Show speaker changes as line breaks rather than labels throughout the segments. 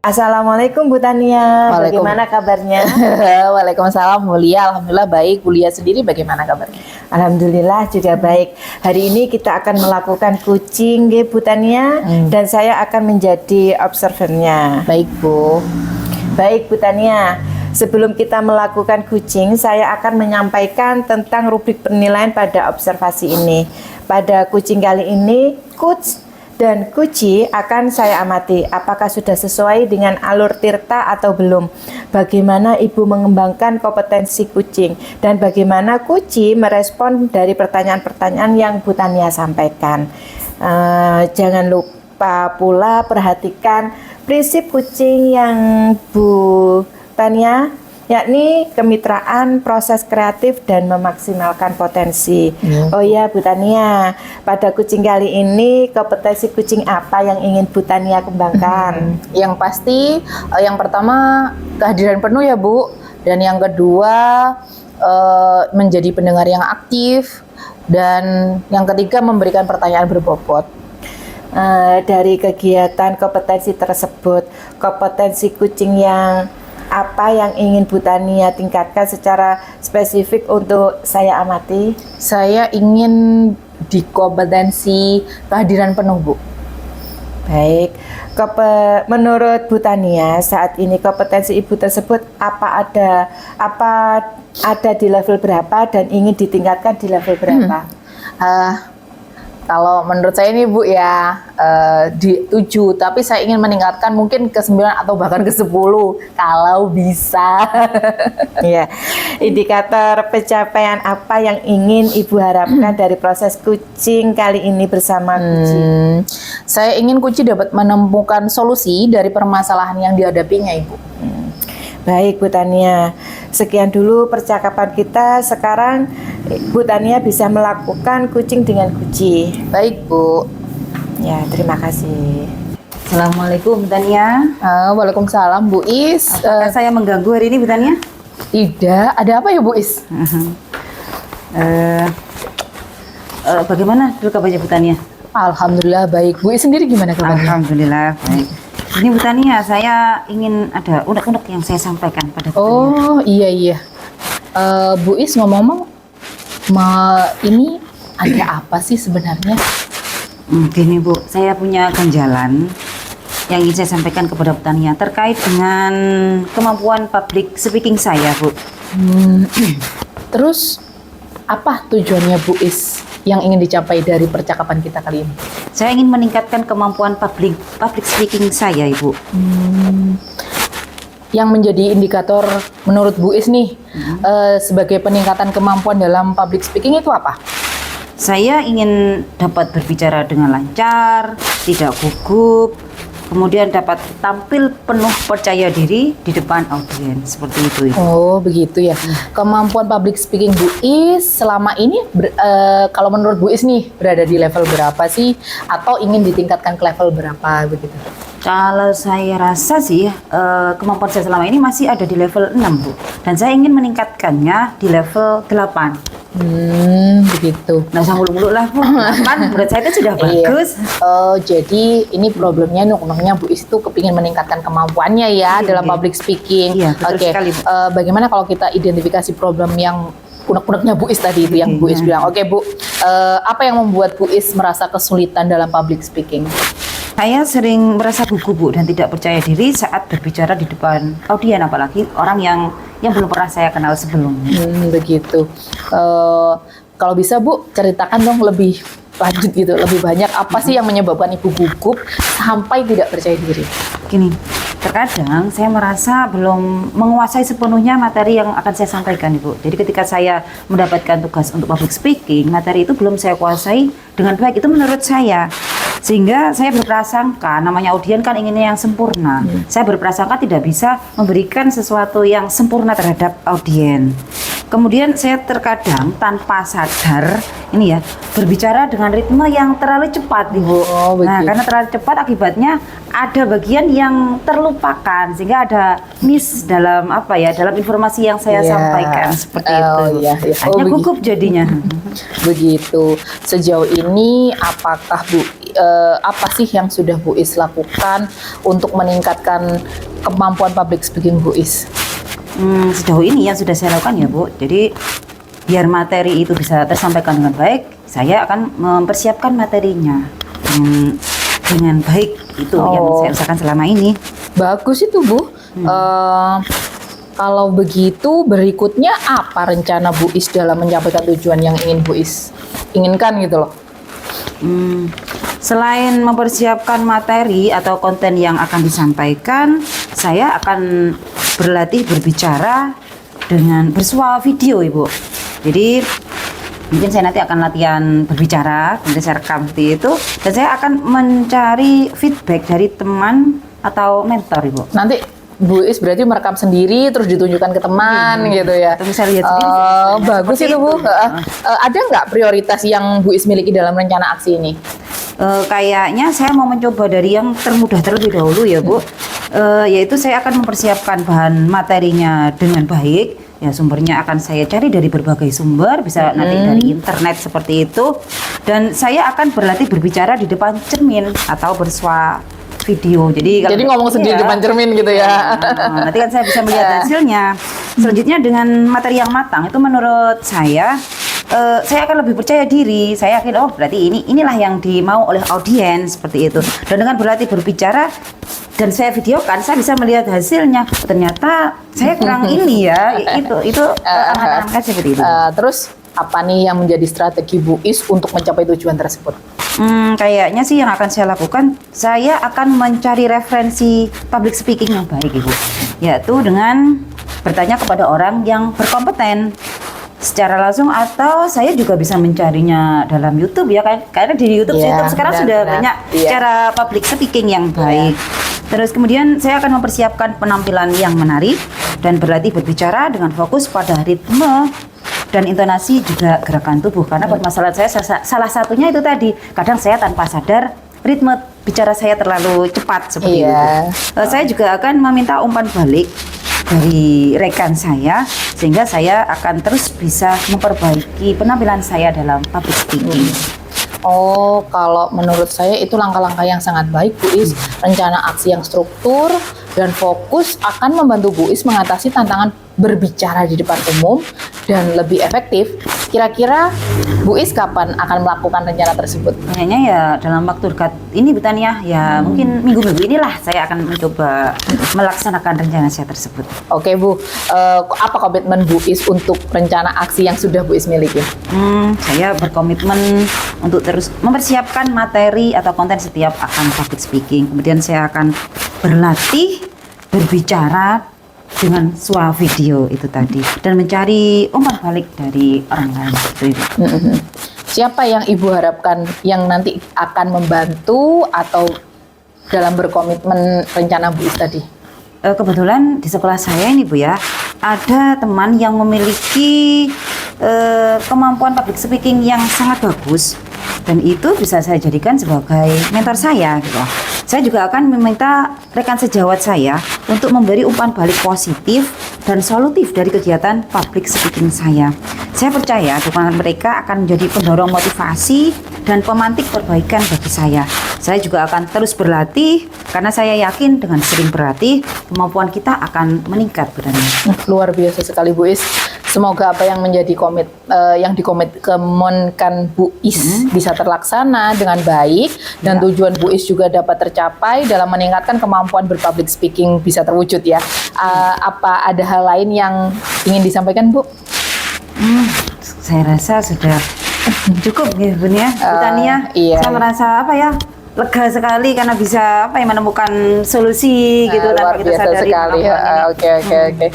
Assalamualaikum Bu Tania, bagaimana kabarnya?
Waalaikumsalam, Mulia. Alhamdulillah baik. Bulia sendiri bagaimana kabarnya?
Alhamdulillah juga baik. Hari ini kita akan melakukan kucing, Bu Tania, dan saya akan menjadi observernya.
Baik, Bu.
Baik, Bu Tania. Sebelum kita melakukan kucing, saya akan menyampaikan tentang rubrik penilaian pada observasi ini. Pada kucing kali ini, Kuc dan Kuci akan saya amati apakah sudah sesuai dengan alur Tirta atau belum, bagaimana ibu mengembangkan kompetensi kucing, dan bagaimana Kuci merespon dari pertanyaan-pertanyaan yang Bu Tania sampaikan. Jangan lupa pula perhatikan prinsip kucing yang Bu Tania, yakni kemitraan, proses kreatif, dan memaksimalkan potensi. Oh ya Bu Tania, pada kucing kali ini kompetensi kucing apa yang ingin Bu Tania kembangkan?
Yang pasti yang pertama kehadiran penuh ya Bu, dan yang kedua menjadi pendengar yang aktif, dan yang ketiga memberikan pertanyaan berbobot.
Dari kegiatan kompetensi tersebut, kompetensi kucing yang apa yang ingin Bu Tania tingkatkan secara spesifik untuk saya amati?
Saya ingin di kompetensi kehadiran penuh, Bu.
Baik, menurut Bu Tania saat ini kompetensi ibu tersebut apa ada di level berapa dan ingin ditingkatkan di level berapa?
Kalau menurut saya ini Bu ya di 7, tapi saya ingin meningkatkan mungkin ke 9 atau bahkan ke 10 kalau bisa.
Ya, indikator pencapaian apa yang ingin Ibu harapkan dari proses kucing kali ini bersama Kuci?
Saya ingin Kuci dapat menemukan solusi dari permasalahan yang dihadapinya, Ibu.
Baik Bu Tania, sekian dulu percakapan kita. Sekarang Bu Tania bisa melakukan kucing dengan Kuci.
Baik Bu.
Ya, terima kasih.
Assalamualaikum Bu Tania.
Waalaikumsalam Bu Is.
Apakah saya mengganggu hari ini Bu Tania?
Tidak, ada apa ya Bu Is?
Bagaimana dulu kabarnya Bu Tania?
Alhamdulillah baik. Bu Is sendiri gimana kabarnya?
Alhamdulillah baik. Ini Bu Tania, saya ingin ada unek-unek yang saya sampaikan pada Bu Tania.
Oh iya. Bu Is ngomong-ngomong, ini ada apa sih sebenarnya?
Gini Bu, saya punya ganjalan yang ingin saya sampaikan kepada Bu Tania terkait dengan kemampuan public speaking saya Bu.
Terus apa tujuannya Bu Is yang ingin dicapai dari percakapan kita kali ini?
Saya ingin meningkatkan kemampuan public speaking saya Ibu.
Yang menjadi indikator menurut Bu Is nih sebagai peningkatan kemampuan dalam public speaking itu apa?
Saya ingin dapat berbicara dengan lancar, tidak gugup, kemudian dapat tampil penuh percaya diri di depan audiens, seperti itu.
Oh begitu ya. Kemampuan public speaking Bu Is selama ini kalau menurut Bu Is nih berada di level berapa sih? Atau ingin ditingkatkan ke level berapa begitu?
Kalau saya rasa sih kemampuan saya selama ini masih ada di level 6 Bu. Dan saya ingin meningkatkannya di level 8.
Begitu.
Nah, usah mulu-mulu lah Bu. 8 menurut saya itu sudah bagus.
Jadi ini problemnya nuknya Bu Is itu kepingin meningkatkan kemampuannya ya dalam public speaking.
Iya, betul sekali, Bu.
Bagaimana kalau kita identifikasi problem yang unek-uneknya Bu Is tadi itu yang Bu Is bilang. Oke Bu, apa yang membuat Bu Is merasa kesulitan dalam public speaking?
Saya sering merasa gugup Bu dan tidak percaya diri saat berbicara di depan audiens, apalagi orang yang belum pernah saya kenal sebelumnya.
Begitu. Kalau bisa Bu ceritakan dong lebih lanjut gitu, lebih banyak apa sih yang menyebabkan Ibu gugup sampai tidak percaya diri?
Gini, terkadang saya merasa belum menguasai sepenuhnya materi yang akan saya sampaikan Ibu. Jadi ketika saya mendapatkan tugas untuk public speaking, materi itu belum saya kuasai dengan baik, itu menurut saya. Sehingga saya berprasangka, namanya audiens kan inginnya yang sempurna. Saya berprasangka tidak bisa memberikan sesuatu yang sempurna terhadap audiens. Kemudian saya terkadang tanpa sadar ini ya berbicara dengan ritme yang terlalu cepat Ibu. Nah, karena terlalu cepat akibatnya ada bagian yang terlupakan sehingga ada miss dalam dalam informasi yang saya sampaikan seperti itu. Hanya gugup jadinya.
Begitu. Sejauh ini apakah Bu apa sih yang sudah Bu Is lakukan untuk meningkatkan kemampuan public speaking Bu Is?
Sejauh ini yang sudah saya lakukan ya Bu, jadi biar materi itu bisa tersampaikan dengan baik, saya akan mempersiapkan materinya dengan baik. Itu yang saya usahakan selama ini.
Bagus itu Bu. Kalau begitu berikutnya apa rencana Bu Is dalam menyampaikan tujuan yang ingin Bu Is inginkan gitu loh?
Selain mempersiapkan materi atau konten yang akan disampaikan, saya akan berlatih berbicara dengan bersuara video, Ibu. Jadi mungkin saya nanti akan latihan berbicara, kemudian saya rekam seperti itu, dan saya akan mencari feedback dari teman atau mentor, Ibu.
Nanti Bu Is berarti merekam sendiri terus ditunjukkan ke teman gitu ya.
Atau bisa lihat sendiri.
Bagus itu Bu. Ada nggak prioritas yang Bu Is miliki dalam rencana aksi ini?
Kayaknya saya mau mencoba dari yang termudah terlebih dahulu ya Bu. Yaitu saya akan mempersiapkan bahan materinya dengan baik. Ya, sumbernya akan saya cari dari berbagai sumber, bisa nanti dari internet seperti itu. Dan saya akan berlatih berbicara di depan cermin atau bersuara video. Jadi
ngomong sendiri di depan cermin gitu ya.
Nanti kan saya bisa melihat hasilnya. Selanjutnya dengan materi yang matang itu menurut saya akan lebih percaya diri. Saya yakin berarti inilah yang dimau oleh audiens seperti itu. Dan dengan berlatih berbicara dan saya videokan, saya bisa melihat hasilnya. Ternyata saya kurang ini ya. Itu aman-aman seperti itu.
Terus apa nih yang menjadi strategi Bu Is untuk mencapai tujuan tersebut?
Kayaknya sih yang akan saya lakukan, saya akan mencari referensi public speaking yang baik, Ibu. Yaitu dengan bertanya kepada orang yang berkompeten secara langsung, atau saya juga bisa mencarinya dalam YouTube ya, karena di YouTube sekarang sudah banyak cara public speaking yang baik. Terus kemudian saya akan mempersiapkan penampilan yang menarik dan berlatih berbicara dengan fokus pada ritme dan intonasi, juga gerakan tubuh. Karena permasalahan saya salah satunya itu tadi, kadang saya tanpa sadar ritme bicara saya terlalu cepat seperti itu. Saya juga akan meminta umpan balik dari rekan saya, sehingga saya akan terus bisa memperbaiki penampilan saya dalam public speaking.
Kalau menurut saya itu langkah-langkah yang sangat baik Bu Is. Rencana aksi yang struktur dan fokus akan membantu Bu Is mengatasi tantangan berbicara di depan umum dan lebih efektif. Kira-kira Bu Is kapan akan melakukan rencana tersebut?
Kayaknya ya dalam waktu dekat ini Bu Tania, ya mungkin minggu-minggu inilah saya akan mencoba melaksanakan rencana saya tersebut.
Oke Bu, apa komitmen Bu Is untuk rencana aksi yang sudah Bu Is miliki?
Saya berkomitmen untuk terus mempersiapkan materi atau konten setiap akan public speaking. Kemudian saya akan berlatih berbicara dengan suara video itu tadi, dan mencari umpan balik dari orang lain.
Siapa yang Ibu harapkan yang nanti akan membantu atau dalam berkomitmen rencana Bu Is tadi?
Kebetulan di sekolah saya ini Bu ya, ada teman yang memiliki kemampuan public speaking yang sangat bagus, dan itu bisa saya jadikan sebagai mentor saya gitu. Saya juga akan meminta rekan sejawat saya untuk memberi umpan balik positif dan solutif dari kegiatan public speaking saya. Saya percaya dukungan mereka akan menjadi pendorong motivasi dan pemantik perbaikan bagi saya. Saya juga akan terus berlatih karena saya yakin dengan sering berlatih kemampuan kita akan meningkat benar.
Luar biasa sekali Bu Is. Semoga apa yang menjadi yang dikomitmenkan Bu Is bisa terlaksana dengan baik, dan tujuan Bu Is juga dapat tercapai dalam meningkatkan kemampuan berpublic speaking bisa terwujud ya. Apa ada hal lain yang ingin disampaikan Bu?
Saya rasa sudah cukup ya Bun ya, Bu Tania. Saya merasa lega sekali karena bisa menemukan solusi gitu tanpa kita sadari.
Sekali. Oke.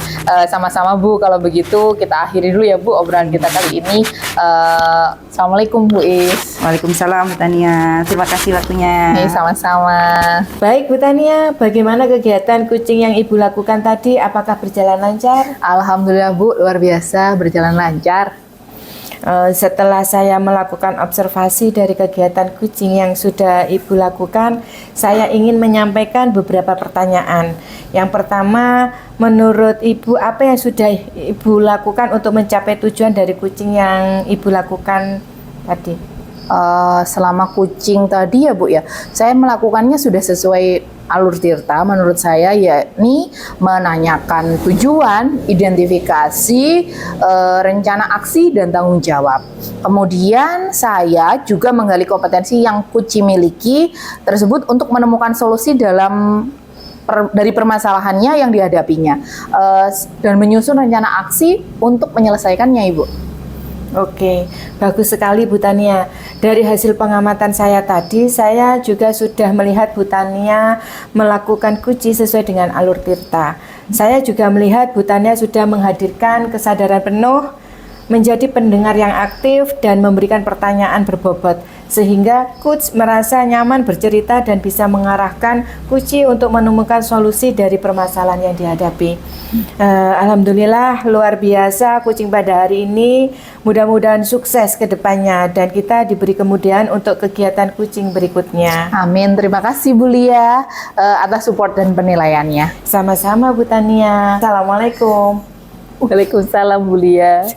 Sama-sama Bu, kalau begitu kita akhiri dulu ya Bu obrolan kita kali ini. Assalamualaikum Bu Is.
Waalaikumsalam Bu Tania. Terima kasih waktunya.
Sama-sama.
Baik Bu Tania, bagaimana kegiatan kucing yang Ibu lakukan tadi? Apakah berjalan lancar?
Alhamdulillah Bu, luar biasa, berjalan lancar.
Setelah saya melakukan observasi dari kegiatan kucing yang sudah Ibu lakukan, saya ingin menyampaikan beberapa pertanyaan. Yang pertama, menurut Ibu apa yang sudah Ibu lakukan untuk mencapai tujuan dari kucing yang Ibu lakukan tadi?
Selama kucing tadi ya Bu ya, saya melakukannya sudah sesuai alur Tirta menurut saya, yakni menanyakan tujuan, identifikasi, rencana aksi dan tanggung jawab. Kemudian saya juga menggali kompetensi yang kucing miliki tersebut untuk menemukan solusi dari permasalahannya yang dihadapinya, dan menyusun rencana aksi untuk menyelesaikannya, Ibu.
Oke, bagus sekali Bu Tania. Dari hasil pengamatan saya tadi, saya juga sudah melihat Bu Tania melakukan kuci sesuai dengan alur Tirta. Saya juga melihat Bu Tania sudah menghadirkan kesadaran penuh, menjadi pendengar yang aktif dan memberikan pertanyaan berbobot, sehingga coach merasa nyaman bercerita dan bisa mengarahkan kuci untuk menemukan solusi dari permasalahan yang dihadapi. Alhamdulillah luar biasa kucing pada hari ini, mudah-mudahan sukses ke depannya dan kita diberi kemudahan untuk kegiatan kucing berikutnya.
Amin, terima kasih Bu Lia atas support dan penilaiannya.
Sama-sama Bu Tania. Assalamualaikum.
Waalaikumsalam Bu Lia.